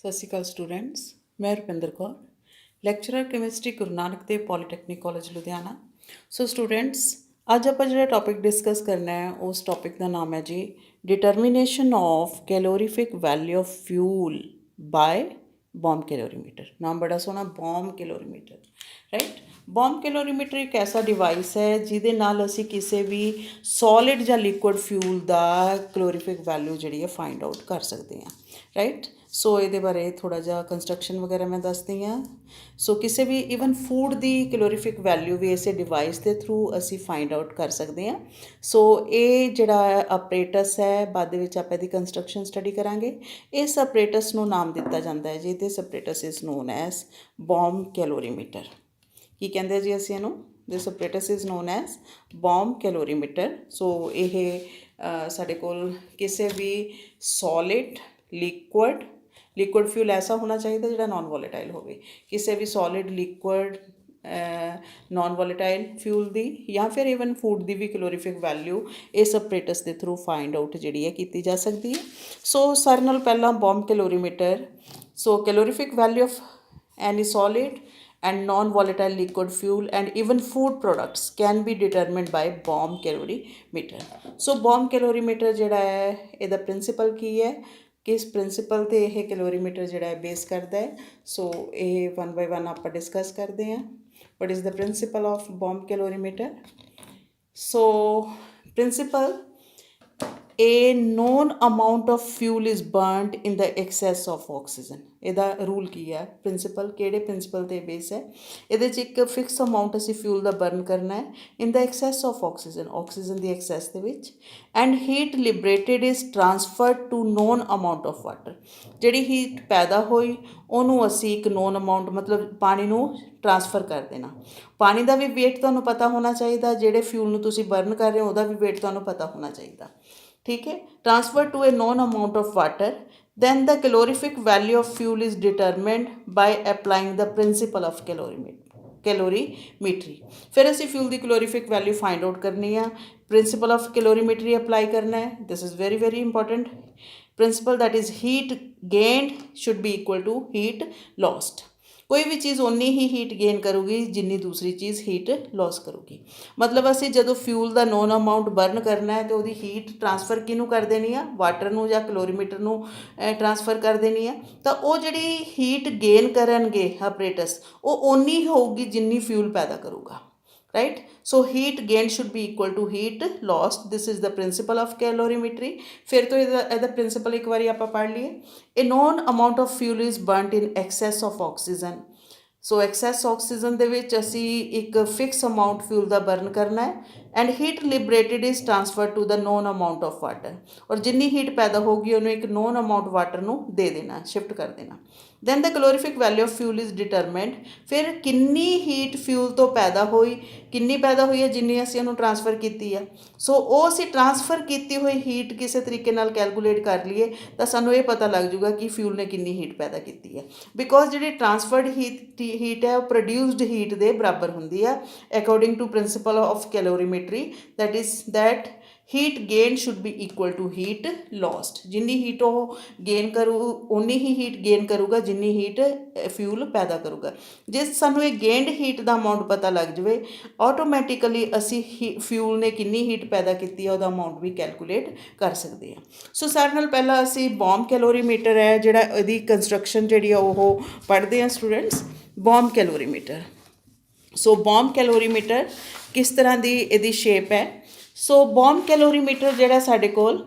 ਸਤਿ ਸ਼੍ਰੀ ਅਕਾਲ ਸਟੂਡੈਂਟਸ, ਮੈਂ Rupinder Kaur, lecturer chemistry Guru Nanak Dev polytechnic college Ludhiana. So students, ਅੱਜ ਆਪਾਂ ਜਿਹੜਾ ਟੌਪਿਕ ਡਿਸਕਸ ਕਰਨਾ ਹੈ ਉਸ ਟੌਪਿਕ ਦਾ ਨਾਮ ਹੈ ਜੀ determination of calorific value of fuel by bomb calorimeter. ਨਾਮ ਬੜਾ ਸੋਹਣਾ, ਬੋਮ ਕੈਲੋਰੀਮੀਟਰ, ਰਾਈਟ। ਬੋਮ ਕੈਲੋਰੀਮੀਟਰ ਇੱਕ ਐਸਾ ਡਿਵਾਈਸ ਹੈ ਜਿਹਦੇ ਨਾਲ ਅਸੀਂ ਕਿਸੇ ਵੀ ਸੋਲਿਡ ਜਾਂ ਲਿਕੁਇਡ ਫਿਊਲ ਦਾ ਕੈਲੋਰੀਫਿਕ ਵੈਲਿਊ ਜਿਹੜੀ ਹੈ ਫਾਈਂਡ ਆਊਟ ਕਰ ਸਕਦੇ ਹਾਂ, ਰਾਈਟ। ਸੋ ਇਹਦੇ ਬਾਰੇ ਥੋੜ੍ਹਾ ਜਿਹਾ ਕੰਸਟਰਕਸ਼ਨ ਵਗੈਰਾ ਮੈਂ ਦੱਸਦੀ ਹਾਂ। ਸੋ ਕਿਸੇ ਵੀ ਈਵਨ ਫੂਡ ਦੀ ਕੈਲੋਰੀਫਿਕ ਵੈਲਿਊ ਵੀ ਇਸੇ ਡਿਵਾਈਸ ਦੇ ਥਰੂ ਅਸੀਂ ਫਾਈਂਡ ਆਊਟ ਕਰ ਸਕਦੇ ਹਾਂ। ਸੋ ਇਹ ਜਿਹੜਾ ਆਪਰੇਟਸ ਹੈ, ਬਾਅਦ ਦੇ ਵਿੱਚ ਆਪਾਂ ਇਹਦੀ ਕੰਸਟਰਕਸ਼ਨ ਸਟੱਡੀ ਕਰਾਂਗੇ। ਇਸ ਆਪਰੇਟਸ ਨੂੰ ਨਾਮ ਦਿੱਤਾ ਜਾਂਦਾ ਹੈ ਜੀ, ਦਿਸ operates is known as Bom ਕੈਲੋਰੀਮੀਟਰ। ਕੀ ਕਹਿੰਦੇ ਜੀ ਅਸੀਂ ਇਹਨੂੰ? ਦਿਸ operates is known as Bom calorimeter. ਸੋ ਇਹ ਸਾਡੇ ਕੋਲ ਕਿਸੇ ਵੀ ਸੋਲਿਡ ਲਿਕੁਇਡ ਫਿਊਲ ਐਸਾ ਹੋਣਾ ਚਾਹੀਦਾ ਜਿਹੜਾ ਨਾਨ ਵੋਲੇਟਾਈਲ ਹੋਵੇ। ਕਿਸੇ ਵੀ solid liquid non volatile fuel ਦੀ ਜਾਂ ਫਿਰ ਈਵਨ ਫੂਡ ਦੀ ਵੀ ਕੈਲੋਰੀਫਿਕ ਵੈਲਿਊ ਇਸ ਆਪਰੇਟਸ ਦੇ ਥਰੂ ਫਾਈਂਡ ਆਊਟ ਜਿਹੜੀ ਹੈ ਕੀਤੀ ਜਾ ਸਕਦੀ ਹੈ। ਸੋ ਸਾਰੇ ਨਾਲ ਪਹਿਲਾਂ bomb calorimeter. So calorific value of any solid and non-volatile liquid fuel and even food products can be determined by bomb calorimeter. So bomb calorimeter ਜਿਹੜਾ ਹੈ ਇਹਦਾ ਪ੍ਰਿੰਸੀਪਲ ਕੀ ਹੈ, ਕਿਸ ਪ੍ਰਿੰਸੀਪਲ 'ਤੇ ਇਹ ਕੈਲੋਰੀਮੀਟਰ ਜਿਹੜਾ ਹੈ ਬੇਸ ਕਰਦਾ ਹੈ। ਸੋ ਇਹ 1 by 1 ਆਪਾਂ ਡਿਸਕਸ ਕਰਦੇ ਹਾਂ। What is the principal of bomb calorimeter? So principal, a known amount of fuel is burnt in the excess of oxygen. ਇਹਦਾ ਰੂਲ ਕੀ ਹੈ? ਪ੍ਰਿੰਸੀਪਲ ਕਿਹੜੇ ਪ੍ਰਿੰਸੀਪਲ 'ਤੇ ਬੇਸ ਹੈ? ਇਹਦੇ 'ਚ ਇੱਕ ਫਿਕਸ ਅਮਾਊਂਟ ਅਸੀਂ ਫਿਊਲ ਦਾ ਬਰਨ ਕਰਨਾ ਹੈ in the excess of oxygen ਦੀ ਐਕਸੈਸ ਦੇ ਵਿੱਚ। And heat liberated is transferred to known amount of water. ਜਿਹੜੀ ਹੀਟ ਪੈਦਾ ਹੋਈ ਉਹਨੂੰ ਅਸੀਂ ਇੱਕ ਨੋਨ ਅਮਾਊਂਟ, ਮਤਲਬ ਪਾਣੀ ਨੂੰ ਟਰਾਂਸਫਰ ਕਰ ਦੇਣਾ। ਪਾਣੀ ਦਾ ਵੀ ਵੇਟ ਤੁਹਾਨੂੰ ਪਤਾ ਹੋਣਾ ਚਾਹੀਦਾ, ਜਿਹੜੇ ਫਿਊਲ ਨੂੰ ਤੁਸੀਂ ਬਰਨ ਕਰ ਰਹੇ ਹੋ ਉਹਦਾ ਵੀ ਵੇਟ ਤੁਹਾਨੂੰ ਪਤਾ ਹੋਣਾ ਚਾਹੀਦਾ, ਠੀਕ ਹੈ। Transfer to a known amount of water, then the calorific value of fuel is determined by applying the principle of calorimetry। ਫਿਰ ਅਸੀਂ ਫਿਊਲ ਦੀ ਕੈਲੋਰੀਫਿਕ ਵੈਲਿਊ ਫਾਈਂਡ ਆਊਟ ਕਰਨੀ ਆ, ਪ੍ਰਿੰਸੀਪਲ ਆਫ ਕੈਲੋਰੀਮੀਟਰੀ ਅਪਲਾਈ ਕਰਨਾ ਹੈ। This is very very important principle, that is heat gained should be equal to heat lost. ਕੋਈ ਵੀ ਚੀਜ਼ ਓਨੀ ਹੀ ਹੀਟ ਗੇਨ ਕਰੂਗੀ ਜਿੰਨੀ ਦੂਸਰੀ ਚੀਜ਼ ਹੀਟ ਲੋਸ ਕਰੂਗੀ। ਮਤਲਬ ਅਸੀਂ ਜਦੋਂ ਫਿਊਲ ਦਾ ਨੋਨ ਅਮਾਊਂਟ ਬਰਨ ਕਰਨਾ ਹੈ ਤਾਂ ਉਹਦੀ ਹੀਟ ਟਰਾਂਸਫਰ ਕਿਹਨੂੰ ਕਰ ਦੇਣੀ ਆ? ਵਾਟਰ ਨੂੰ ਜਾਂ ਕੈਲੋਰੀਮੀਟਰ ਨੂੰ ਟਰਾਂਸਫਰ ਕਰ ਦੇਣੀ ਆ। ਤਾਂ ਉਹ ਜਿਹੜੀ ਹੀਟ ਗੇਨ ਕਰਨਗੇ ਆਪਰੇਟਸ, ਉਹ ਓਨੀ ਹੋਊਗੀ ਜਿੰਨੀ ਫਿਊਲ ਪੈਦਾ ਕਰੂਗਾ, right? So heat gain should be equal to heat lost. This is the principle of calorimetry. ਫਿਰ ਤੋਂ ਇਹਦਾ ਪ੍ਰਿੰਸੀਪਲ ਇੱਕ ਵਾਰੀ ਆਪਾਂ ਪੜ੍ਹ ਲਈਏ। A known amount of fuel is burnt in excess of oxygen. So excess oxygen ਦੇ ਵਿੱਚ ਅਸੀਂ ਇੱਕ ਫਿਕਸ ਅਮਾਊਂਟ ਫਿਊਲ ਦਾ ਬਰਨ ਕਰਨਾ ਹੈ। And heat liberated is transfer to the known amount of water. ਔਰ ਜਿੰਨੀ ਹੀਟ ਪੈਦਾ ਹੋਊਗੀ ਉਹਨੂੰ ਇੱਕ ਨੋਨ ਅਮਾਊਂਟ ਵਾਟਰ ਨੂੰ ਦੇ ਦੇਣਾ, ਸ਼ਿਫਟ ਕਰ ਦੇਣਾ। Then the calorific value of fuel is determined. ਫਿਰ ਕਿੰਨੀ ਹੀਟ ਫਿਊਲ ਤੋਂ ਪੈਦਾ ਹੋਈ, ਕਿੰਨੀ ਪੈਦਾ ਹੋਈ ਹੈ ਜਿੰਨੀ ਅਸੀਂ ਉਹਨੂੰ ਟਰਾਂਸਫਰ ਕੀਤੀ ਆ। ਸੋ ਉਹ ਅਸੀਂ ਟਰਾਂਸਫਰ ਕੀਤੀ ਹੋਈ ਹੀਟ ਕਿਸੇ ਤਰੀਕੇ ਨਾਲ ਕੈਲਕੂਲੇਟ ਕਰ ਲਈਏ ਤਾਂ ਸਾਨੂੰ ਇਹ ਪਤਾ ਲੱਗ ਜੂਗਾ ਕਿ ਫਿਊਲ ਨੇ ਕਿੰਨੀ ਹੀਟ ਪੈਦਾ ਕੀਤੀ ਹੈ। ਬਿਕੋਜ਼ ਜਿਹੜੀ ਟਰਾਂਸਫਰਡ ਹੀਟ ਹੈ ਉਹ ਪ੍ਰੋਡਿਊਸਡ ਹੀਟ ਦੇ ਬਰਾਬਰ ਹੁੰਦੀ ਆ according to principle of calorimetry, that is that heat gain should be equal to heat lost. ਜਿੰਨੀ ਹੀਟ ਉਹ ਗੇਨ ਕਰੂ ਉਨੀ ਹੀ ਹੀਟ ਗੇਨ ਕਰੂਗਾ ਜਿੰਨੀ ਹੀਟ ਫਿਊਲ ਪੈਦਾ ਕਰੂਗਾ। ਜੇ ਸਾਨੂੰ ਇਹ ਗੇਨਡ ਹੀਟ ਦਾ ਅਮਾਊਂਟ ਪਤਾ ਲੱਗ ਜਾਵੇ, ਆਟੋਮੈਟਿਕਲੀ ਅਸੀਂ ਫਿਊਲ ਨੇ ਕਿੰਨੀ ਹੀਟ ਪੈਦਾ ਕੀਤੀ ਹੈ ਉਹਦਾ ਅਮਾਊਂਟ ਵੀ ਕੈਲਕੂਲੇਟ ਕਰ ਸਕਦੇ ਹਾਂ। ਸੋ ਸਾਰੇ ਨਾਲ ਪਹਿਲਾਂ ਅਸੀਂ ਬੋਮ ਕੈਲੋਰੀਮੀਟਰ ਹੈ ਜਿਹੜਾ ਇਹਦੀ ਕੰਸਟਰਕਸ਼ਨ ਜਿਹੜੀ ਆ ਉਹ ਪੜ੍ਹਦੇ ਹਾਂ ਸਟੂਡੈਂਟਸ। ਬੋਮ ਕੈਲੋਰੀਮੀਟਰ। ਸੋ ਬੋਮ ਕੈਲੋਰੀਮੀਟਰ ਕਿਸ ਤਰ੍ਹਾਂ ਦੀ ਇਹਦੀ ਸ਼ੇਪ ਹੈ? ਸੋ ਬੋਮ ਕੈਲੋਰੀਮੀਟਰ ਜਿਹੜਾ ਸਾਡੇ ਕੋਲ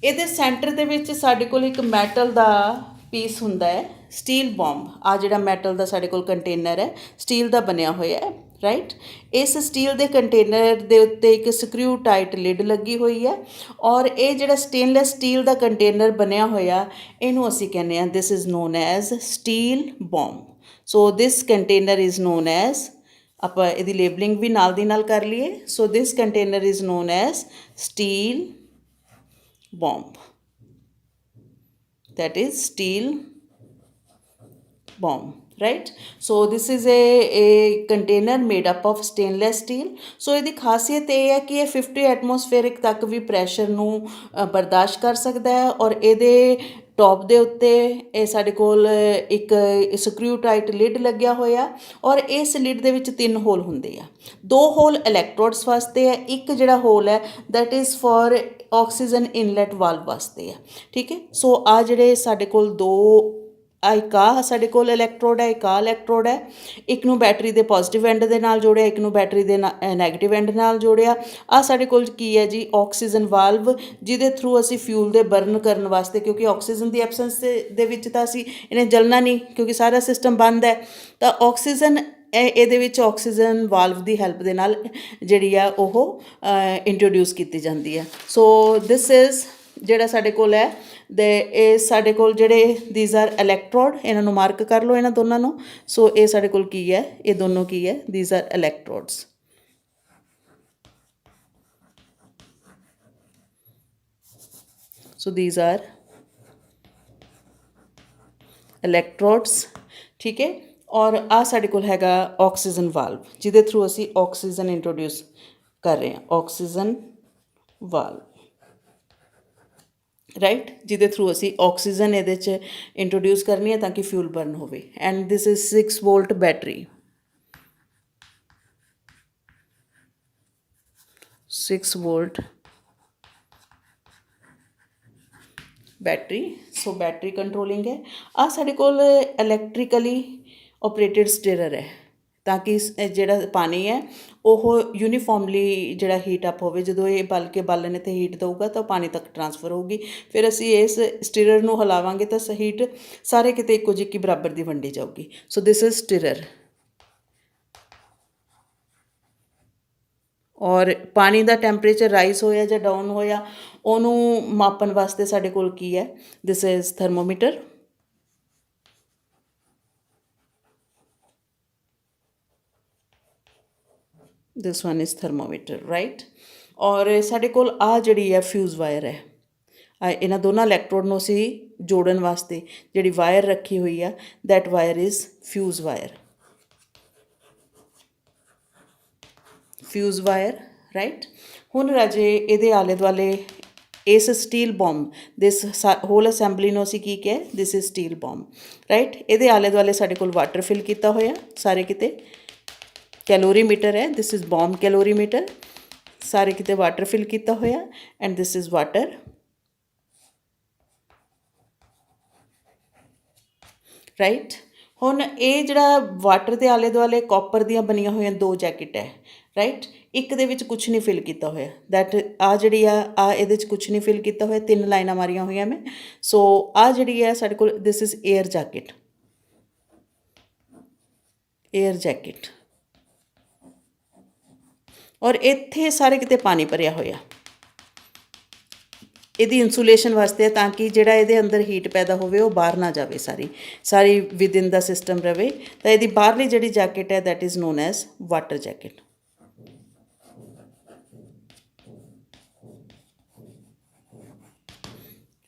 ਇਹਦੇ ਸੈਂਟਰ ਦੇ ਵਿੱਚ ਸਾਡੇ ਕੋਲ ਇੱਕ ਮੈਟਲ ਦਾ ਪੀਸ ਹੁੰਦਾ ਹੈ, ਸਟੀਲ ਬੋਮ। ਆ ਜਿਹੜਾ ਮੈਟਲ ਦਾ ਸਾਡੇ ਕੋਲ ਕੰਟੇਨਰ ਹੈ ਸਟੀਲ ਦਾ ਬਣਿਆ ਹੋਇਆ ਹੈ, ਰਾਈਟ। ਇਸ ਸਟੀਲ ਦੇ ਕੰਟੇਨਰ ਦੇ ਉੱਤੇ ਇੱਕ ਸਕਰੂ ਟਾਈਟ ਲਿਡ ਲੱਗੀ ਹੋਈ ਹੈ। ਔਰ ਇਹ ਜਿਹੜਾ ਸਟੇਨਲੈਸ ਸਟੀਲ ਦਾ ਕੰਟੇਨਰ ਬਣਿਆ ਹੋਇਆ ਇਹਨੂੰ ਅਸੀਂ ਕਹਿੰਦੇ ਹਾਂ, this is known as steel bomb. So this container is known as, ਆਪਾਂ ਇਹਦੀ ਲੇਬਲਿੰਗ ਵੀ ਨਾਲ ਦੀ ਨਾਲ ਕਰ ਲਈਏ। So this container is known as steel bomb, that is steel bomb, right? So this is a container made up of stainless steel. ਸੋ ਇਹਦੀ ਖਾਸੀਅਤ ਇਹ ਹੈ ਕਿ ਇਹ 50 ਐਟਮੋਸਫੇਰਿਕ ਤੱਕ ਵੀ ਪ੍ਰੈਸ਼ਰ ਨੂੰ ਬਰਦਾਸ਼ਤ ਕਰ ਸਕਦਾ ਹੈ। ਔਰ ਇਹਦੇ ਟੌਪ ਦੇ ਉੱਤੇ ਇਹ ਸਾਡੇ ਕੋਲ ਇੱਕ ਸਕਰੂ ਟਾਈਟ ਲਿਡ ਲੱਗਿਆ ਹੋਇਆ, ਔਰ ਇਸ ਲਿਡ ਦੇ ਵਿੱਚ 3 ਹੋਲ ਹੁੰਦੇ ਆ। 2 ਹੋਲ ਇਲੈਕਟ੍ਰੋਡਸ ਵਾਸਤੇ ਹੈ, ਇੱਕ ਜਿਹੜਾ ਹੋਲ ਹੈ that is for oxygen inlet valve ਵਾਸਤੇ ਹੈ। ਠੀਕ ਹੈ, ਸੋ ਆ ਜਿਹੜੇ ਸਾਡੇ ਕੋਲ 2 ਇੱਕ ਆ ਸਾਡੇ ਕੋਲ ਇਲੈਕਟ੍ਰੋਡ ਹੈ, ਇੱਕ ਆ ਇਲੈਕਟ੍ਰੋਡ ਹੈ। ਇੱਕ ਨੂੰ ਬੈਟਰੀ ਦੇ ਪੋਜ਼ੀਟਿਵ ਐਂਡ ਦੇ ਨਾਲ ਜੋੜਿਆ, ਇੱਕ ਨੂੰ ਬੈਟਰੀ ਦੇ ਨੈਗੇਟਿਵ ਐਂਡ ਨਾਲ ਜੋੜਿਆ। ਆ ਸਾਡੇ ਕੋਲ ਕੀ ਹੈ ਜੀ, ਆਕਸੀਜਨ ਵਾਲਵ, ਜਿਹਦੇ ਥਰੂ ਅਸੀਂ ਫਿਊਲ ਦੇ ਬਰਨ ਕਰਨ ਵਾਸਤੇ, ਕਿਉਂਕਿ ਆਕਸੀਜਨ ਦੀ ਐਬਸੈਂਸ ਦੇ ਵਿੱਚ ਤਾਂ ਅਸੀਂ ਇਹਨੇ ਜਲਣਾ ਨਹੀਂ, ਕਿਉਂਕਿ ਸਾਰਾ ਸਿਸਟਮ ਬੰਦ ਹੈ, ਤਾਂ ਆਕਸੀਜਨ ਇਹਦੇ ਵਿੱਚ ਆਕਸੀਜਨ ਵਾਲਵ ਦੀ ਹੈਲਪ ਦੇ ਨਾਲ ਜਿਹੜੀ ਆ ਉਹ ਇੰਟਰੋਡਿਊਸ ਕੀਤੀ ਜਾਂਦੀ ਹੈ। ਸੋ ਦਿਸ ਇਜ਼ ਜਿਹੜਾ ਸਾਡੇ ਕੋਲ ਹੈ ਇਹ ਸਾਡੇ ਕੋਲ ਜਿਹੜੇ ਦੀਜ਼ ਆਰ ਇਲੈਕਟ੍ਰੋਡ, ਇਹਨਾਂ ਨੂੰ ਮਾਰਕ ਕਰ ਲਓ ਇਹਨਾਂ ਦੋਨਾਂ ਨੂੰ। ਸੋ ਇਹ ਸਾਡੇ ਕੋਲ ਕੀ ਹੈ, ਇਹ ਦੋਨੋਂ ਕੀ ਹੈ, these are electrodes. So these are electrodes. ਠੀਕ ਹੈ, ਔਰ ਆ ਸਾਡੇ ਕੋਲ ਹੈਗਾ ਆਕਸੀਜਨ ਵਾਲਵ, ਜਿਹਦੇ ਥਰੂ ਅਸੀਂ ਆਕਸੀਜਨ ਇੰਟਰੋਡਿਊਸ ਕਰ ਰਹੇ ਹਾਂ, ਆਕਸੀਜਨ ਵਾਲਵ, ਰਾਈਟ, ਜਿਹਦੇ ਥਰੂ ਅਸੀਂ ਆਕਸੀਜਨ ਇਹਦੇ 'ਚ ਇੰਟਰੋਡਿਊਸ ਕਰਨੀ ਹੈ ਤਾਂ ਕਿ ਫਿਊਲ ਬਰਨ ਹੋਵੇ। And this is 6 volt battery, 6 volt battery. So battery controlling ਹੈ। ਆ ਸਾਡੇ ਕੋਲ ਇਲੈਕਟ੍ਰੀਕਲੀ ਆਪਰੇਟਿਡ ਸਟੀਰਰ ਹੈ, ਤਾਂ ਕਿ ਜਿਹੜਾ ਪਾਣੀ ਹੈ ਉਹ ਯੂਨੀਫਾਰਮਲੀ ਜਿਹੜਾ ਹੀਟ ਅਪ ਹੋਵੇ। ਜਦੋਂ ਇਹ ਬਾਲਣ 'ਤੇ ਹੀਟ ਦਊਗਾ ਤਾਂ ਪਾਣੀ ਤੱਕ ਟਰਾਂਸਫਰ ਹੋਊਗੀ। ਫਿਰ ਅਸੀਂ ਇਸ ਸਟੀਰਰ ਨੂੰ ਹਿਲਾਵਾਂਗੇ ਤਾਂ ਹੀਟ ਸਾਰੇ ਕਿਤੇ ਇੱਕੋ ਜਿਹੀ ਬਰਾਬਰ ਦੀ ਵੰਡੀ ਜਾਊਗੀ। ਸੋ ਦਿਸ ਇਜ਼ ਸਟੀਰਰ। ਔਰ ਪਾਣੀ ਦਾ ਟੈਂਪਰੇਚਰ ਰਾਈਜ਼ ਹੋਇਆ ਜਾਂ ਡਾਊਨ ਹੋਇਆ ਉਹਨੂੰ ਮਾਪਣ ਵਾਸਤੇ ਸਾਡੇ ਕੋਲ ਕੀ ਹੈ, this is thermometer. This one is thermometer, right. ਔਰ ਸਾਡੇ ਕੋਲ ਆ ਜਿਹੜੀ ਹੈ ਫਿਊਜ਼ ਵਾਇਰ ਹੈ, ਇਹਨਾਂ ਦੋਨਾਂ ਇਲੈਕਟ੍ਰੋਡ ਨੂੰ ਅਸੀਂ ਜੋੜਨ ਵਾਸਤੇ ਜਿਹੜੀ ਵਾਇਰ ਰੱਖੀ ਹੋਈ ਆ, that wire is fuse wire, fuse wire, right. ਹੁਣ ਰਾਜੇ ਇਹਦੇ ਆਲੇ ਦੁਆਲੇ ਇਸ ਸਟੀਲ ਬੋਮ, ਦਿਸ ਹੋਲ ਅਸੈਂਬਲੀ ਨੂੰ ਅਸੀਂ ਕੀ ਕਿਹਾ, this is steel Bom, right. ਇਹਦੇ ਆਲੇ ਦੁਆਲੇ ਸਾਡੇ ਕੋਲ ਵਾਟਰ ਫਿਲ ਕੀਤਾ ਹੋਇਆ ਸਾਰੇ ਕਿਤੇ, ਕੈਲੋਰੀਮੀਟਰ ਹੈ, ਦਿਸ ਇਜ਼ ਬੋਮ ਕੈਲੋਰੀਮੀਟਰ, ਸਾਰੇ ਕਿਤੇ ਵਾਟਰ ਫਿਲ ਕੀਤਾ ਹੋਇਆ, and this is water, right. ਹੁਣ ਇਹ ਜਿਹੜਾ ਵਾਟਰ ਦੇ ਆਲੇ ਦੁਆਲੇ ਕਾਪਰ ਦੀਆਂ ਬਣੀਆਂ ਹੋਈਆਂ 2 ਜੈਕਟ ਹੈ, ਰਾਈਟ। ਇੱਕ ਦੇ ਵਿੱਚ ਕੁਛ ਨਹੀਂ ਫਿਲ ਕੀਤਾ ਹੋਇਆ, ਦੈਟ ਆ ਜਿਹੜੀ ਆ ਇਹਦੇ 'ਚ ਕੁਛ ਨਹੀਂ ਫਿਲ ਕੀਤਾ ਹੋਇਆ, 3 ਲਾਈਨਾਂ ਮਾਰੀਆਂ ਹੋਈਆਂ ਮੈਂ। ਸੋ ਆ ਜਿਹੜੀ ਹੈ ਸਾਡੇ ਕੋਲ, this is air jacket, air jacket. ਔਰ ਇੱਥੇ ਸਾਰੇ ਕਿਤੇ ਪਾਣੀ ਭਰਿਆ ਹੋਇਆ, ਇਹਦੀ ਇਨਸੂਲੇਸ਼ਨ ਵਾਸਤੇ, ਤਾਂ ਕਿ ਜਿਹੜਾ ਇਹਦੇ ਅੰਦਰ ਹੀਟ ਪੈਦਾ ਹੋਵੇ ਉਹ ਬਾਹਰ ਨਾ ਜਾਵੇ, ਸਾਰੀ ਵਿਦਿਨ ਦਾ ਸਿਸਟਮ ਰਵੇ। ਤਾਂ ਇਹਦੀ ਬਾਹਰਲੀ ਜਿਹੜੀ ਜੈਕਟ ਹੈ that is known as water jacket,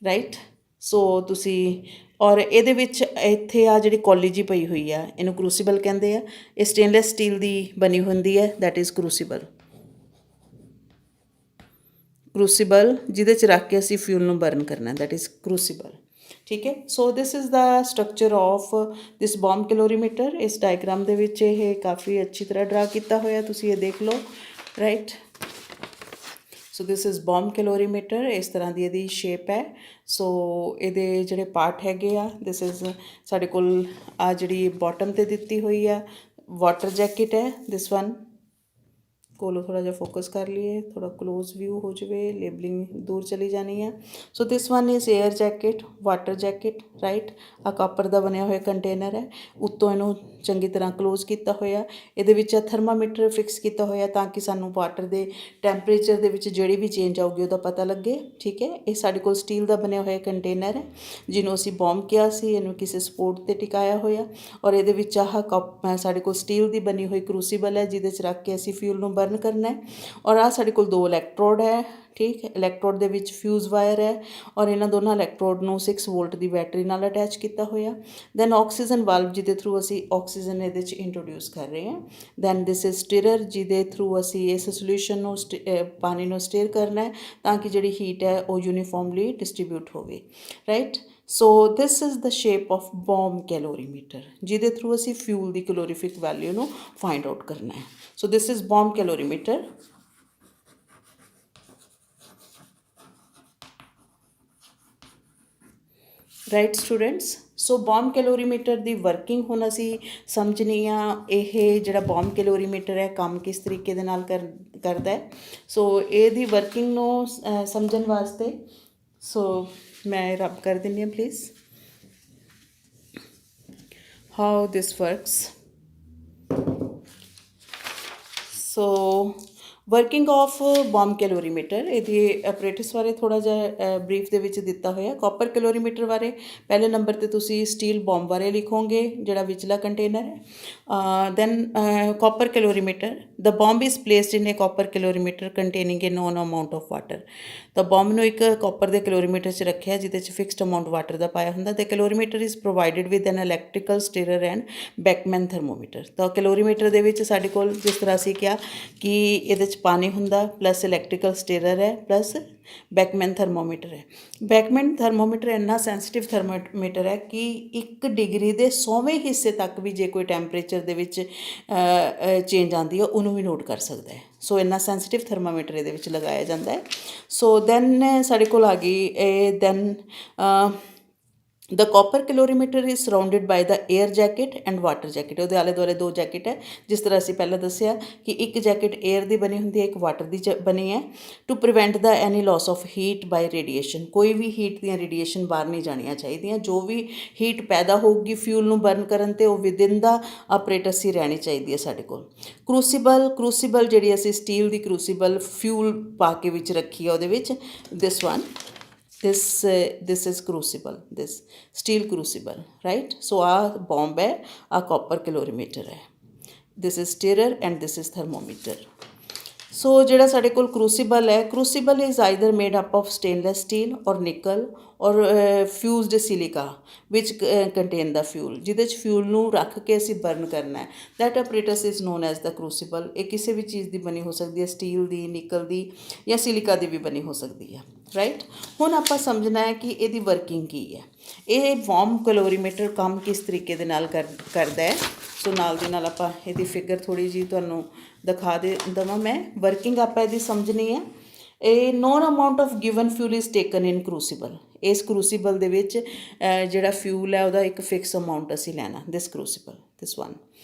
right. So ਤੁਸੀਂ, ਔਰ ਇਹਦੇ ਵਿੱਚ ਇੱਥੇ ਆ ਜਿਹੜੀ ਕੌਲੀ ਜਿਹੀ ਪਈ ਹੋਈ ਆ, ਇਹਨੂੰ ਕਰੂਸੀਬਲ ਕਹਿੰਦੇ ਆ। ਇਹ ਸਟੇਨਲੈਸ ਸਟੀਲ ਦੀ ਬਣੀ ਹੁੰਦੀ ਹੈ, ਦੈਟ ਇਜ਼ ਕਰੂਸੀਬਲ, ਕਰੂਸੀਬਲ ਜਿਹਦੇ 'ਚ ਰੱਖ ਕੇ ਅਸੀਂ ਫਿਊਲ ਨੂੰ ਬਰਨ ਕਰਨਾ, ਦੈਟ ਇਜ਼ ਕਰੂਸੀਬਲ, ਠੀਕ ਹੈ। So this is the structure of this bomb calorimeter. ਇਸ ਡਾਇਗਰਾਮ ਦੇ ਵਿੱਚ ਇਹ ਕਾਫੀ ਅੱਛੀ ਤਰ੍ਹਾਂ ਡਰਾ ਕੀਤਾ ਹੋਇਆ, ਤੁਸੀਂ ਇਹ ਦੇਖ ਲਓ, right. So this is bomb calorimeter, ਇਸ ਤਰ੍ਹਾਂ ਦੀ ਇਹਦੀ ਸ਼ੇਪ ਹੈ। ਸੋ ਇਹਦੇ ਜਿਹੜੇ ਪਾਰਟ ਹੈਗੇ ਆ, ਦਿਸ ਇਜ਼ ਸਾਡੇ ਕੋਲ ਆ ਜਿਹੜੀ ਬਾਟਮ 'ਤੇ ਦਿੱਤੀ ਹੋਈ ਆ ਵਾਟਰ ਜੈਕਟ ਹੈ, ਦਿਸ ਵਨ। ਕੋਲੋਂ ਥੋੜ੍ਹਾ ਜਿਹਾ ਫੋਕਸ ਕਰ ਲਈਏ, ਥੋੜ੍ਹਾ ਕਲੋਜ਼ ਵਿਊ ਹੋ ਜਾਵੇ, ਲੇਬਲਿੰਗ ਦੂਰ ਚਲੀ ਜਾਣੀ ਹੈ। So this one is air jacket, water jacket, right. ਆ ਕਾਪਰ ਦਾ ਬਣਿਆ ਹੋਇਆ ਕੰਟੇਨਰ ਹੈ, ਉੱਤੋਂ ਇਹਨੂੰ ਚੰਗੀ ਤਰ੍ਹਾਂ ਕਲੋਜ਼ ਕੀਤਾ ਹੋਇਆ। ਇਹਦੇ ਵਿੱਚ ਥਰਮਾਮੀਟਰ ਫਿਕਸ ਕੀਤਾ ਹੋਇਆ ਤਾਂ ਕਿ ਸਾਨੂੰ ਵਾਟਰ ਦੇ ਟੈਂਪਰੇਚਰ ਦੇ ਵਿੱਚ ਜਿਹੜੀ ਵੀ ਚੇਂਜ ਆਊਗੀ ਉਹਦਾ ਪਤਾ ਲੱਗੇ, ਠੀਕ ਹੈ। ਇਹ ਸਾਡੇ ਕੋਲ ਸਟੀਲ ਦਾ ਬਣਿਆ ਹੋਇਆ ਕੰਟੇਨਰ ਹੈ, ਜਿਹਨੂੰ ਅਸੀਂ ਬੋਮ ਕਿਹਾ ਸੀ। ਇਹਨੂੰ ਕਿਸੇ ਸਪੋਰਟ 'ਤੇ ਟਿਕਾਇਆ ਹੋਇਆ, ਔਰ ਇਹਦੇ ਵਿੱਚ ਆਹ ਕੱਪ ਸਾਡੇ ਕੋਲ ਸਟੀਲ ਦੀ ਬਣੀ ਹੋਈ ਕਰੂਸੀਬਲ ਹੈ, ਜਿਹਦੇ 'ਚ ਰੱਖ ਕੇ ਅਸੀਂ ਫਿਊਲ ਨੂੰ ਬਰਨ ਕਰਨਾ ਹੈ। ਔਰ ਆਹ ਸਾਡੇ ਕੋਲ 2 ਇਲੈਕਟ੍ਰੋਡ ਹੈ, ਠੀਕ ਹੈ। ਇਲੈਕਟ੍ਰੋਡ ਦੇ ਵਿੱਚ ਫਿਊਜ਼ ਵਾਇਰ ਹੈ, ਔਰ ਇਹਨਾਂ ਦੋਨਾਂ ਇਲੈਕਟ੍ਰੋਡ ਨੂੰ 6 ਵੋਲਟ ਦੀ ਬੈਟਰੀ ਨਾਲ ਅਟੈਚ ਕੀਤਾ ਹੋਇਆ। ਦੈਨ ਆਕਸੀਜਨ ਵਾਲਵ, ਜਿਹਦੇ ਥਰੂ ਅਸੀਂ ਆਕਸੀਜਨ ਇਹਦੇ 'ਚ ਇੰਟਰੋਡਿਊਸ ਕਰ ਰਹੇ ਹਾਂ। ਦੈਨ ਦਿਸ ਇਜ਼ ਸਟੀਰਰ, ਜਿਹਦੇ ਥਰੂ ਅਸੀਂ ਇਸ ਸੋਲਿਊਸ਼ਨ ਨੂੰ ਪਾਣੀ ਨੂੰ ਸਟੀਰ ਕਰਨਾ ਹੈ ਤਾਂ ਕਿ ਜਿਹੜੀ ਹੀਟ ਹੈ ਉਹ ਯੂਨੀਫਾਰਮਲੀ ਡਿਸਟਰੀਬਿਊਟ ਹੋਵੇ, right. So this is the shape of bomb calorimeter, ਜਿਹਦੇ ਥਰੂ ਅਸੀਂ ਫਿਊਲ ਦੀ ਕੈਲੋਰੀਫਿਕ ਵੈਲਿਊ ਨੂੰ ਫਾਈਂਡ ਆਊਟ ਕਰਨਾ ਹੈ। So this is bomb calorimeter. Right students, so bomb calorimeter ਦੀ ਵਰਕਿੰਗ ਹੁਣ ਅਸੀਂ ਸਮਝਣੀ ਆ। ਇਹ ਜਿਹੜਾ ਬੋਮ ਕੈਲੋਰੀਮੀਟਰ ਹੈ ਕੰਮ ਕਿਸ ਤਰੀਕੇ ਦੇ ਨਾਲ ਕਰਦਾ ਹੈ। ਸੋ ਇਹਦੀ ਵਰਕਿੰਗ ਨੂੰ ਸਮਝਣ ਵਾਸਤੇ ਸੋ ਮੈਂ ਰਬ ਕਰ ਦਿੰਦੀ ਹਾਂ please. How this works. So working of bomb calorimeter, ਇਹਦੀ ਆਪਰੇਟਸ ਬਾਰੇ ਥੋੜ੍ਹਾ ਜਿਹਾ ਬਰੀਫ ਦੇ ਵਿੱਚ ਦਿੱਤਾ ਹੋਇਆ। ਕਾਪਰ ਕੈਲੋਰੀਮੀਟਰ ਬਾਰੇ ਪਹਿਲੇ ਨੰਬਰ 'ਤੇ ਤੁਸੀਂ ਸਟੀਲ ਬੋਮ ਬਾਰੇ ਲਿਖੋਗੇ, ਜਿਹੜਾ ਵਿਚਲਾ ਕੰਟੇਨਰ ਹੈ। Then copper calorimeter, the bomb is placed in a copper calorimeter containing a known amount of water. ਤਾਂ ਬੋਮ ਨੂੰ ਇੱਕ ਕਾਪਰ ਦੇ ਕੈਲੋਰੀਮੀਟਰ 'ਚ ਰੱਖਿਆ, ਜਿਹਦੇ 'ਚ ਫਿਕਸਡ ਅਮਾਊਂਟ ਵਾਟਰ ਦਾ ਪਾਇਆ ਹੁੰਦਾ। ਤੇ calorimeter is provided with an electrical stirrer and Beckmann thermometer. ਤਾਂ ਕੈਲੋਰੀਮੀਟਰ ਦੇ ਵਿੱਚ ਸਾਡੇ ਕੋਲ ਜਿਸ ਤਰ੍ਹਾਂ ਅਸੀਂ ਕਿਹਾ ਕਿ ਇਹਦੇ 'ਚ ਪਾਣੀ ਹੁੰਦਾ, ਪਲੱਸ ਇਲੈਕਟ੍ਰੀਕਲ ਸਟੀਰਰ ਹੈ, ਪਲੱਸ ਬੈਕਮੈਨ ਥਰਮੋਮੀਟਰ ਹੈ। ਬੈਕਮੈਨ ਥਰਮੋਮੀਟਰ ਇੰਨਾ ਸੈਂਸਿਟਿਵ ਥਰਮੋਮੀਟਰ ਹੈ ਕਿ 1 ਡਿਗਰੀ ਦੇ 100ਵੇਂ ਹਿੱਸੇ ਤੱਕ ਵੀ ਜੇ ਕੋਈ ਟੈਂਪਰੇਚਰ ਦੇ ਵਿੱਚ ਚੇਂਜ ਆਉਂਦੀ ਹੈ ਉਹਨੂੰ ਵੀ ਨੋਟ ਕਰ ਸਕਦਾ ਹੈ। ਸੋ ਇੰਨਾ ਸੈਂਸਿਟਿਵ ਥਰਮਾਮੀਟਰ ਇਹਦੇ ਵਿੱਚ ਲਗਾਇਆ ਜਾਂਦਾ ਹੈ। ਸੋ ਦੈਨ ਸਾਡੇ ਕੋਲ ਆ ਗਈ ਇਹ then the copper calorimeter is surrounded by the air jacket and water jacket. ਉਹਦੇ ਆਲੇ ਦੁਆਲੇ 2 ਜੈਕਟ ਹੈ, ਜਿਸ ਤਰ੍ਹਾਂ ਅਸੀਂ ਪਹਿਲਾਂ ਦੱਸਿਆ ਕਿ ਇੱਕ ਜੈਕਟ ਏਅਰ ਦੀ ਬਣੀ ਹੁੰਦੀ ਹੈ, ਇੱਕ ਵਾਟਰ ਦੀ ਬਣੀ ਹੈ। To prevent the any loss of heat by radiation, ਕੋਈ ਵੀ ਹੀਟ ਦੀਆਂ ਰੇਡੀਏਸ਼ਨ ਬਾਹਰ ਨਹੀਂ ਜਾਣੀਆਂ ਚਾਹੀਦੀਆਂ। ਜੋ ਵੀ ਹੀਟ ਪੈਦਾ ਹੋਊਗੀ ਫਿਊਲ ਨੂੰ ਬਰਨ ਕਰਨ 'ਤੇ, ਉਹ ਵਿਦਿਨ ਦਾ ਆਪਰੇਟਸ ਹੀ ਰਹਿਣੀ ਚਾਹੀਦੀ ਹੈ ਸਾਡੇ ਕੋਲ। ਕਰੂਸੀਬਲ ਜਿਹੜੀ ਅਸੀਂ ਸਟੀਲ ਦੀ ਕਰੂਸੀਬਲ ਫਿਊਲ ਪਾ ਕੇ ਵਿੱਚ ਰੱਖੀ ਹੈ, ਉਹਦੇ ਵਿੱਚ this one this is crucible, this steel crucible, right? So our bomb है, our copper calorimeter है, this is stirrer and this is thermometer। So ਜਿਹੜਾ ਸਾਡੇ ਕੋਲ ਕਰੂਸੀਬਲ ਹੈ, crucible is either made up of stainless steel or nickel or fused silica which contain the fuel, ਜਿਹਦੇ 'ਚ fuel ਨੂੰ ਰੱਖ ਕੇ ਅਸੀਂ ਬਰਨ ਕਰਨਾ ਹੈ। That apparatus is known as the crucible. ਇਹ ਕਿਸੇ ਵੀ ਚੀਜ਼ ਦੀ ਬਣੀ ਹੋ ਸਕਦੀ ਹੈ, ਸਟੀਲ ਦੀ, ਨਿਕਲ ਦੀ ਜਾਂ ਸਿਲੀਕਾ ਦੀ ਵੀ ਬਣੀ ਹੋ ਸਕਦੀ ਹੈ, ਰਾਈਟ। ਹੁਣ ਆਪਾਂ ਸਮਝਣਾ ਹੈ ਕਿ ਇਹਦੀ ਵਰਕਿੰਗ ਕੀ ਹੈ। ਇਹ ਬੋਮ ਕੈਲੋਰੀਮੀਟਰ ਕੰਮ ਕਿਸ ਤਰੀਕੇ ਦੇ ਨਾਲ ਕਰਦਾ ਹੈ। ਸੋ ਨਾਲ ਦੀ ਨਾਲ ਆਪਾਂ ਇਹਦੀ ਫਿਗਰ ਥੋੜ੍ਹੀ ਜਿਹੀ ਤੁਹਾਨੂੰ ਦਿਖਾ ਦੇਵਾਂ ਮੈਂ। ਵਰਕਿੰਗ ਆਪਾਂ ਇਹਦੀ ਸਮਝਣੀ ਹੈ। ਇਹ known amount of given fuel is taken in crucible. ਇਸ ਕਰੂਸੀਬਲ ਦੇ ਵਿੱਚ ਜਿਹੜਾ ਫਿਊਲ ਹੈ ਉਹਦਾ ਇੱਕ ਫਿਕਸ ਅਮਾਊਂਟ ਅਸੀਂ ਲੈਣਾ। This crucible, this one,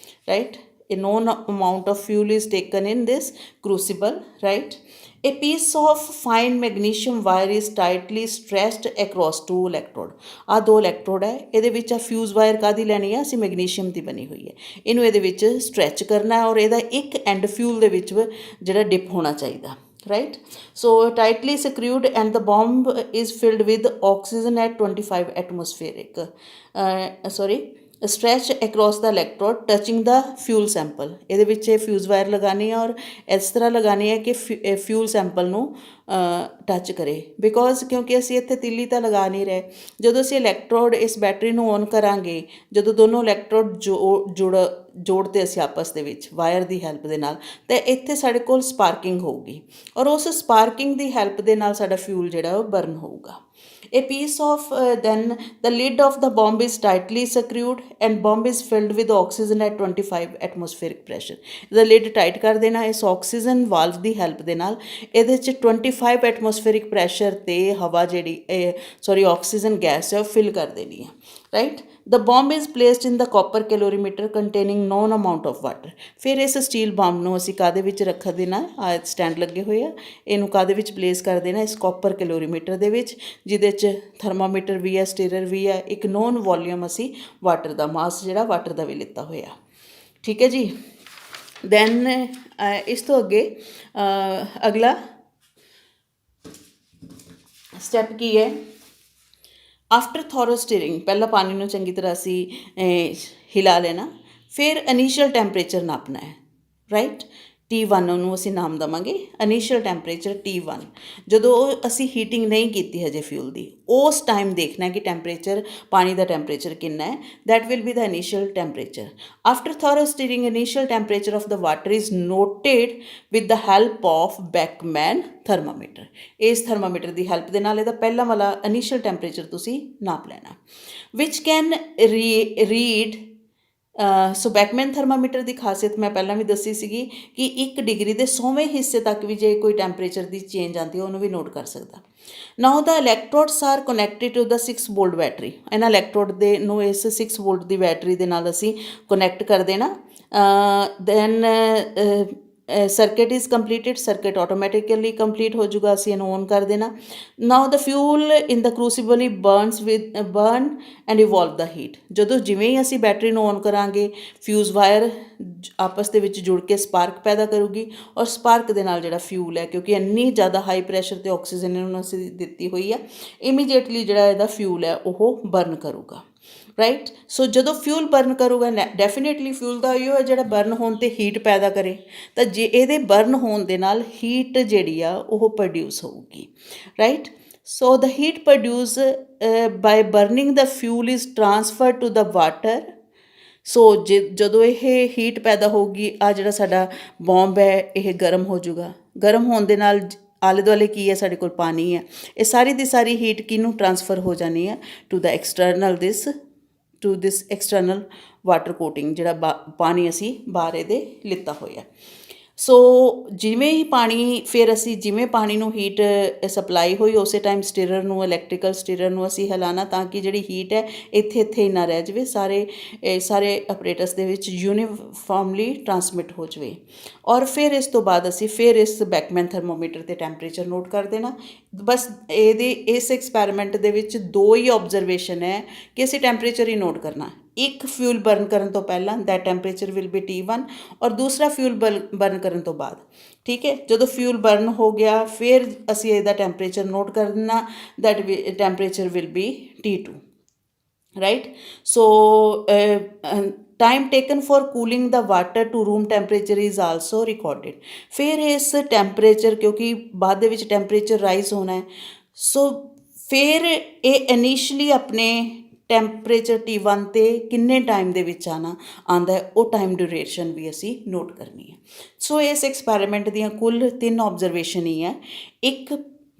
right. A known amount of fuel is taken in this crucible, right? A piece of fine magnesium wire is tightly stretched across 2 electrode। ਆ 2 electrode ਹੈ, ਇਹਦੇ ਵਿੱਚ ਆ ਫਿਊਜ਼ ਵਾਇਰ ਕਾਹਦੀ ਲੈਣੀ ਹੈ ਅਸੀਂ, ਮੈਗਨੀਸ਼ੀਅਮ ਦੀ ਬਣੀ ਹੋਈ ਹੈ। ਇਹਨੂੰ ਇਹਦੇ ਵਿੱਚ ਸਟ੍ਰੈਚ ਕਰਨਾ ਔਰ ਇਹਦਾ ਇੱਕ ਐਂਡ ਫਿਊਲ ਦੇ ਵਿੱਚ ਜਿਹੜਾ ਡਿਪ ਹੋਣਾ ਚਾਹੀਦਾ, right? So tightly screwed and the bomb is filled with oxygen at 25 atmospheric stretch across the electrode touching the fuel sample। ਇਹਦੇ ਵਿੱਚ ਇਹ ਫਿਊਜ਼ ਵਾਇਰ ਲਗਾਉਣੀ ਹੈ ਔਰ ਇਸ ਤਰ੍ਹਾਂ ਲਗਾਉਣੀ ਹੈ ਕਿ ਫਿਊਲ ਸੈਂਪਲ ਨੂੰ ਟੱਚ ਕਰੇ। ਬਿਕੋਜ਼ ਕਿਉਂਕਿ ਅਸੀਂ ਇੱਥੇ ਤਿੱਲੀ ਤਾਂ ਲਗਾ ਨਹੀਂ ਰਹੇ। ਜਦੋਂ ਅਸੀਂ ਇਲੈਕਟ੍ਰੋਡ ਇਸ ਬੈਟਰੀ ਨੂੰ ਔਨ ਕਰਾਂਗੇ, ਜਦੋਂ ਦੋਨੋਂ ਇਲੈਕਟ੍ਰੋਡ ਜੋੜਦੇ ਅਸੀਂ ਆਪਸ ਦੇ ਵਿੱਚ ਵਾਇਰ ਦੀ ਹੈਲਪ ਦੇ ਨਾਲ, ਤਾਂ ਇੱਥੇ ਸਾਡੇ ਕੋਲ ਸਪਾਰਕਿੰਗ ਹੋਊਗੀ ਔਰ ਉਸ ਸਪਾਰਕਿੰਗ ਦੀ ਹੈਲਪ ਦੇ ਨਾਲ ਸਾਡਾ ਫਿਊਲ ਜਿਹੜਾ ਉਹ ਬਰਨ ਹੋਊਗਾ। A piece of then the lid of the bomb is tightly screwed and bomb is filled with oxygen at 25 atmospheric pressure। ਇਹਦਾ ਲਿਡ ਟਾਈਟ ਕਰ ਦੇਣਾ ਇਸ ਆਕਸੀਜਨ ਵਾਲਵ ਦੀ ਹੈਲਪ ਦੇ ਨਾਲ। ਇਹਦੇ 'ਚ 25 ਐਟਮੋਸਫੇਰਿਕ ਪ੍ਰੈਸ਼ਰ 'ਤੇ ਹਵਾ ਜਿਹੜੀ ਆਕਸੀਜਨ ਗੈਸ ਹੈ ਉਹ ਫਿਲ ਕਰ ਦੇਣੀ ਹੈ, right. The bomb is placed in the copper calorimeter containing known amount of water। ਫਿਰ ਇਸ ਸਟੀਲ ਬੰਬ ਨੂੰ ਅਸੀਂ ਕਾਹਦੇ ਵਿੱਚ ਰੱਖ ਦੇਣਾ, ਸਟੈਂਡ ਲੱਗੇ ਹੋਏ ਆ, ਇਹਨੂੰ ਕਾਹਦੇ ਵਿੱਚ ਪਲੇਸ ਕਰ ਦੇਣਾ ਇਸ ਕਾਪਰ ਕੈਲੋਰੀਮੀਟਰ ਦੇ ਵਿੱਚ, ਜਿਹਦੇ 'ਚ ਥਰਮਾਮੀਟਰ ਵੀ ਹੈ, ਸਟੀਰਰ ਵੀ ਹੈ, ਇੱਕ ਨੋਨ ਵੋਲੀਅਮ ਅਸੀਂ ਵਾਟਰ ਦਾ ਮਾਸ ਜਿਹੜਾ ਵਾਟਰ ਦਾ ਵੀ ਲਿੱਤਾ ਹੋਇਆ, ਠੀਕ ਹੈ ਜੀ। ਦੈਨ ਇਸ ਤੋਂ ਅੱਗੇ ਅਗਲਾ ਸਟੈਪ ਕੀ ਹੈ। ਆਫਟਰ ਥੋਰੋ ਸਟੀਰਿੰਗ, ਪਹਿਲਾਂ ਪਾਣੀ ਨੂੰ ਚੰਗੀ ਤਰ੍ਹਾਂ ਅਸੀਂ ਹਿਲਾ ਲੈਣਾ, ਫਿਰ ਇਨੀਸ਼ੀਅਲ ਟੈਂਪਰੇਚਰ ਨਾਪਣਾ ਹੈ, ਰਾਈਟ। T1 ਉਹਨੂੰ ਅਸੀਂ ਨਾਮ ਦੇਵਾਂਗੇ ਇਨੀਸ਼ੀਅਲ ਟੈਂਪਰੇਚਰ T1। ਜਦੋਂ ਅਸੀਂ ਹੀਟਿੰਗ ਨਹੀਂ ਕੀਤੀ ਹਜੇ ਫਿਊਲ ਦੀ, ਉਸ ਟਾਈਮ ਦੇਖਣਾ ਕਿ ਟੈਂਪਰੇਚਰ ਪਾਣੀ ਦਾ ਟੈਂਪਰੇਚਰ ਕਿੰਨਾ ਹੈ। That will be the initial temperature. After thorough stirring, initial temperature of the water is noted with the help of Beckmann thermometer. ਇਸ ਥਰਮਾਮੀਟਰ ਦੀ ਹੈਲਪ ਦੇ ਨਾਲ ਇਹਦਾ ਪਹਿਲਾਂ ਵਾਲਾ ਇਨੀਸ਼ੀਅਲ ਟੈਂਪਰੇਚਰ ਤੁਸੀਂ ਨਾਪ ਲੈਣਾ, ਵਿਚ ਕੈਨ ਰੀਡ। ਸੋ ਬੈਕਮੈਨ ਥਰਮਾਮੀਟਰ ਦੀ ਖਾਸੀਅਤ ਮੈਂ ਪਹਿਲਾਂ ਵੀ ਦੱਸੀ ਸੀਗੀ ਕਿ 1 ਡਿਗਰੀ ਦੇ 100ਵੇਂ ਹਿੱਸੇ ਤੱਕ ਵੀ ਜੇ ਕੋਈ ਟੈਂਪਰੇਚਰ ਦੀ ਚੇਂਜ ਆਉਂਦੀ ਹੈ ਉਹਨੂੰ ਵੀ ਨੋਟ ਕਰ ਸਕਦਾ। Now the electrodes are connected to the 6 volt battery. ਇਹਨਾਂ ਇਲੈਕਟ੍ਰੋਡ ਦੇ ਨੂੰ ਇਸ 6 ਵੋਲਟ ਦੀ ਬੈਟਰੀ ਦੇ ਨਾਲ ਅਸੀਂ ਕਨੈਕਟ ਕਰ ਦੇਣਾ। Then circuit is completed, circuit automatically complete ਹੋ ਜਾਊਗਾ, ਅਸੀਂ ਇਹਨੂੰ ਔਨ ਕਰ ਦੇਣਾ। Now the fuel in the crucible ਹੀ burn and evolve the heat. ਜਦੋਂ ਜਿਵੇਂ ਹੀ ਅਸੀਂ ਬੈਟਰੀ ਨੂੰ ਔਨ ਕਰਾਂਗੇ, ਫਿਊਜ਼ ਵਾਇਰ ਆਪਸ ਦੇ ਵਿੱਚ ਜੁੜ ਕੇ ਸਪਾਰਕ ਪੈਦਾ ਕਰੂਗੀ, ਔਰ ਸਪਾਰਕ ਦੇ ਨਾਲ ਜਿਹੜਾ ਫਿਊਲ ਹੈ, ਕਿਉਂਕਿ ਇੰਨੀ ਜ਼ਿਆਦਾ ਹਾਈ ਪ੍ਰੈਸ਼ਰ 'ਤੇ ਆਕਸੀਜਨ ਇਹਨੂੰ ਅਸੀਂ ਦਿੱਤੀ ਹੋਈ ਆ, ਇਮੀਡੀਏਟਲੀ ਜਿਹੜਾ ਇਹਦਾ ਫਿਊਲ ਹੈ ਉਹ ਬਰਨ ਕਰੂਗਾ, ਰਾਈਟ। ਸੋ ਜਦੋਂ ਫਿਊਲ ਬਰਨ ਕਰੂਗਾ, ਡੈਫੀਨੇਟਲੀ ਫਿਊਲ ਦਾ ਇਹੋ ਹੈ ਜਿਹੜਾ ਬਰਨ ਹੋਣ 'ਤੇ ਹੀਟ ਪੈਦਾ ਕਰੇ, ਤਾਂ ਜੇ ਇਹਦੇ ਬਰਨ ਹੋਣ ਦੇ ਨਾਲ ਹੀਟ ਜਿਹੜੀ ਆ ਉਹ ਪ੍ਰੋਡਿਊਸ ਹੋਊਗੀ, right. So the heat produced by burning the fuel is transferred to the water। ਸੋ ਜਦੋਂ ਇਹ ਹੀਟ ਪੈਦਾ ਹੋਊਗੀ, ਆ ਜਿਹੜਾ ਸਾਡਾ ਬੌਂਬ ਹੈ ਇਹ ਗਰਮ ਹੋ ਜਾਊਗਾ। ਗਰਮ ਹੋਣ ਦੇ ਨਾਲ ਆਲੇ ਦੁਆਲੇ ਕੀ ਹੈ, ਸਾਡੇ ਕੋਲ ਪਾਣੀ ਹੈ, ਇਹ ਸਾਰੀ ਦੀ ਸਾਰੀ ਹੀਟ ਕਿਹਨੂੰ ਟਰਾਂਸਫਰ ਹੋ ਜਾਣੀ ਹੈ, to this external water coating, ਜਿਹੜਾ ਪਾਣੀ ਅਸੀਂ ਬਾਹਰ ਇਹਦੇ ਲਿੱਤਾ ਹੋਇਆ। ਸੋ ਜਿਵੇਂ ਹੀ ਪਾਣੀ, ਫਿਰ ਅਸੀਂ ਜਿਵੇਂ ਪਾਣੀ ਨੂੰ ਹੀਟ ਸਪਲਾਈ ਹੋਈ, ਉਸੇ ਟਾਈਮ ਸਟੀਰਰ ਨੂੰ, ਇਲੈਕਟ੍ਰੀਕਲ ਸਟੀਰਰ ਨੂੰ ਅਸੀਂ ਹਿਲਾਉਣਾ, ਤਾਂ ਕਿ ਜਿਹੜੀ ਹੀਟ ਹੈ ਇੱਥੇ ਹੀ ਨਾ ਰਹਿ ਜਾਵੇ, ਸਾਰੇ ਆਪਰੇਟਸ ਦੇ ਵਿੱਚ ਯੂਨੀਫਾਰਮਲੀ ਟਰਾਂਸਮਿਟ ਹੋ ਜਾਵੇ। ਔਰ ਫਿਰ ਇਸ ਤੋਂ ਬਾਅਦ ਅਸੀਂ ਫਿਰ ਇਸ ਬੈਕਮੈਨ ਥਰਮੋਮੀਟਰ 'ਤੇ ਟੈਂਪਰੇਚਰ ਨੋਟ ਕਰ ਦੇਣਾ। ਬਸ ਇਸ ਐਕਸਪੈਰੀਮੈਂਟ ਦੇ ਵਿੱਚ 2 ਹੀ ਓਬਜ਼ਰਵੇਸ਼ਨ ਹੈ ਕਿ ਅਸੀਂ ਟੈਂਪਰੇਚਰ ਹੀ ਨੋਟ ਕਰਨਾ। ਇੱਕ ਫਿਊਲ ਬਰਨ ਕਰਨ ਤੋਂ ਪਹਿਲਾਂ, that temperature will B T1, ਔਰ ਦੂਸਰਾ ਫਿਊਲ ਬਰਨ ਕਰਨ ਤੋਂ ਬਾਅਦ, ਠੀਕ ਹੈ। ਜਦੋਂ ਫਿਊਲ ਬਰਨ ਹੋ ਗਿਆ, ਫਿਰ ਅਸੀਂ ਇਹਦਾ ਟੈਂਪਰੇਚਰ ਨੋਟ ਕਰਨਾ, that temperature will be T2, right. So time taken for cooling the water to room temperature is also recorded. ਫਿਰ ਇਸ ਟੈਂਪਰੇਚਰ, ਕਿਉਂਕਿ ਬਾਅਦ ਦੇ ਵਿੱਚ ਟੈਂਪਰੇਚਰ ਰਾਈਜ਼ ਹੋਣਾ ਹੈ, ਸੋ ਫਿਰ ਇਹ ਇਨੀਸ਼ੀਅਲੀ ਆਪਣੇ ਟੈਂਪਰੇਚਰ T1 'ਤੇ ਕਿੰਨੇ ਟਾਈਮ ਦੇ ਵਿੱਚ ਆਉਂਦਾ ਹੈ, ਉਹ ਟਾਈਮ ਡਿਊਰੇਸ਼ਨ ਵੀ ਅਸੀਂ ਨੋਟ ਕਰਨੀ ਹੈ। ਸੋ ਇਸ ਐਕਸਪੈਰੀਮੈਂਟ ਦੀਆਂ ਕੁੱਲ 3 ਓਬਜ਼ਰਵੇਸ਼ਨ ਹੀ ਹੈ। ਇੱਕ,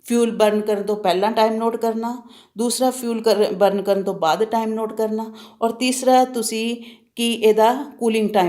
ਫਿਊਲ ਬਰਨ ਕਰਨ ਤੋਂ ਪਹਿਲਾਂ ਟਾਈਮ ਨੋਟ ਕਰਨਾ, ਦੂਸਰਾ ਫਿਊਲ ਬਰਨ ਕਰਨ ਤੋਂ ਬਾਅਦ ਟਾਈਮ ਨੋਟ ਕਰਨਾ, ਔਰ ਤੀਸਰਾ ਤੁਸੀਂ ਕਿ ਇਹਦਾ ਕੂਲਿੰਗ ਟਾਈਮ